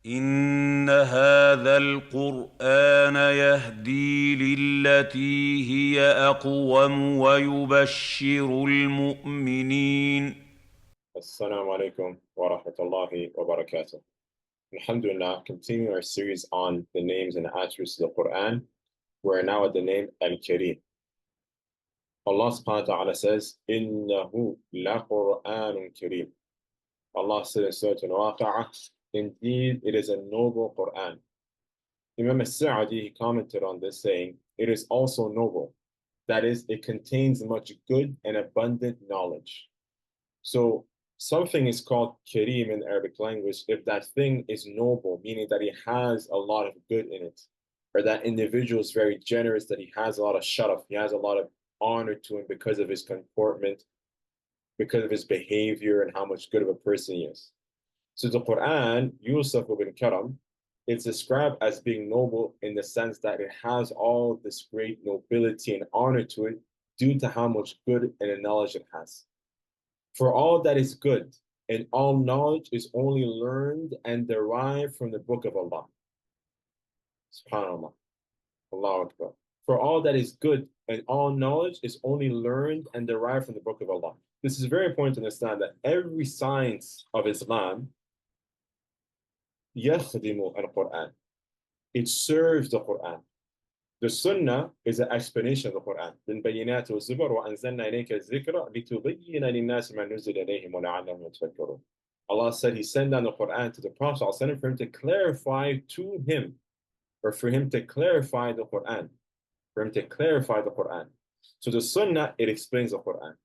إن هذا القرآن يهدي للتي هي أقوم ويبشر المؤمنين. Assalamu alaikum wa rahmatullahi wa barakatuh. Alhamdulillah, continuing our series on the names and attributes of the Quran, we're now at the name Al-Karim. Allah subhanahu wa ta'ala says, إِنَّهُ لَقُرْآنٌ كَرِيمٌ. Allah said in Surah Al-Waqi'ah, indeed it is a noble Quran. Imam al-Sa'di, he commented on this saying, it is also noble. That is, it contains much good and abundant knowledge. So something is called kareem in the Arabic language if that thing is noble, meaning that he has a lot of good in it, or that individual is very generous, that he has a lot of sharaf, he has a lot of honor to him because of his comportment, because of his behavior, and how much good of a person he is. So the Quran, Yusuf ibn Karam, it's described as being noble in the sense that it has all this great nobility and honor to it due to how much good and knowledge it has. For all that is good and all knowledge is only learned and derived from the book of Allah. SubhanAllah. Allahu Akbar. For all that is good and all knowledge is only learned and derived from the book of Allah. This is very important to understand that every science of Islam يخدم القرآن. It serves the Quran. The Sunnah is an explanation of the Quran. بالبينات والزبر وأنزلنا إليك الذكر لتبين للناس ما نزل إليهم ولعلهم يتفكرون. Allah said He sent down the Quran to the Prophet ﷺ for him to clarify to him, or for him to clarify the Quran, for him to clarify the Quran. So the Sunnah, it explains the Quran,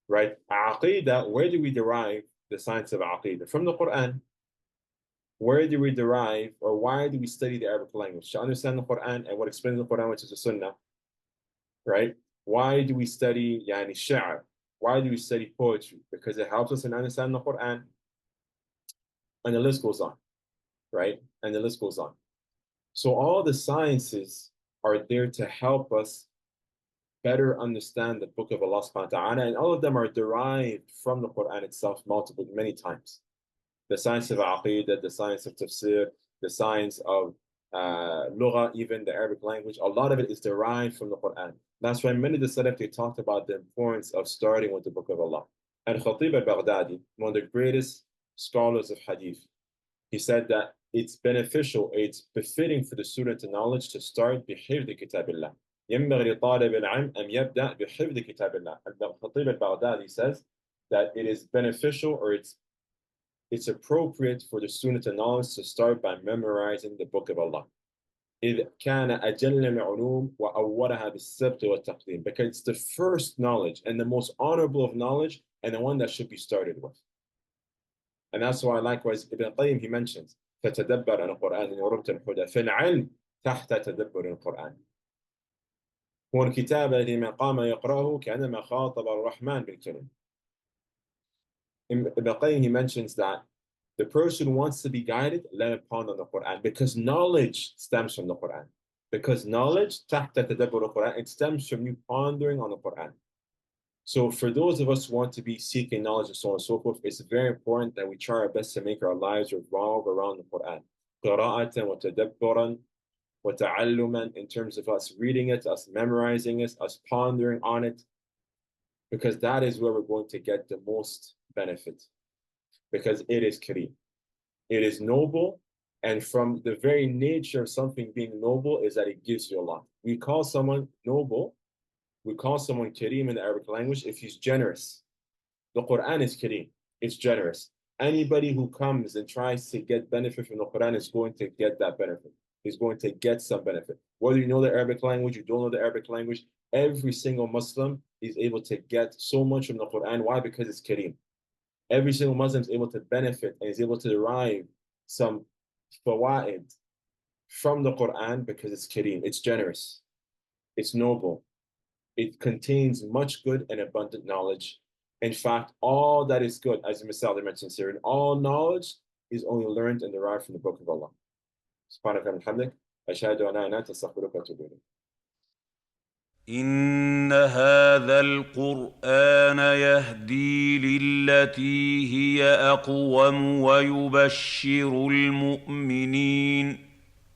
right? Aqidah, where do we derive the science of Aqidah? From the Quran. Where do we derive, or why do we study the Arabic language? To understand the Quran and what explains the Quran, which is the Sunnah, right? Why do we study yani sha'r? Why do we study poetry? Because it helps us in understanding the Quran. And the list goes on, right? And the list goes on. So all the sciences are there to help us better understand the book of Allah subhanahu wa ta'ala, and all of them are derived from the Quran itself many times. The science of Aqidah, the science of Tafsir, the science of Lugha, even the Arabic language, a lot of it is derived from the Quran. That's why many of the Salaf, they talked about the importance of starting with the Book of Allah. And Khatib al-Baghdadi, one of the greatest scholars of Hadith, he said that it's beneficial, it's befitting for the student of knowledge to start بحفظ كتاب الله. ينبغي لطالب العلم أن يبدأ بحفظ كتاب الله. Khatib al-Baghdadi says that it is beneficial, or it's appropriate for the student of knowledge to start by memorizing the Book of Allah. إذ كان أجل العلوم وأولها بالسبق والتقديم, because it's the first knowledge and the most honorable of knowledge, and the one that should be started with. And that's why likewise Ibn Qayyim, he mentions فتدبر عن القرآن إن رمت الهدى في العلم تحت تدبر القرآن. هو الكتاب الذي من قام يقرأه كأنما خاطب الرحمن بالكلم. Ibn Qayyim, he mentions that the person who wants to be guided, let him ponder on the Quran, because knowledge stems from the Quran. Because knowledge, تحت تدبر القرآن, it stems from you pondering on the Quran. So for those of us who want to be seeking knowledge and so on and so forth, it's very important that we try our best to make our lives revolve around the Quran. قراءة وتدبرا وتعلما, in terms of us reading it, us memorizing it, us pondering on it, because that is where we're going to get the most benefit. Because it is kareem. It is noble, and from the very nature of something being noble is that it gives you a lot. We call someone noble, we call someone kareem in the Arabic language if he's generous. The Quran is kareem, it's generous. Anybody who comes and tries to get benefit from the Quran is going to get that benefit. He's going to get some benefit. Whether you know the Arabic language, you don't know the Arabic language, every single Muslim is able to get so much from the Quran. Why? Because it's kareem. Every single Muslim is able to benefit and is able to derive some fawaid from the Quran because it's kareem, it's generous, it's noble, it contains much good and abundant knowledge. In fact, all that is good, as Misal mentioned here, all knowledge is only learned and derived from the Book of Allah. SubhanAllah, ashhadu an la ilaha illa anta, astaghfiruka wa atubu ilayk. إن هذا القرآن يهدي للتي هي أقوم ويبشر المؤمنين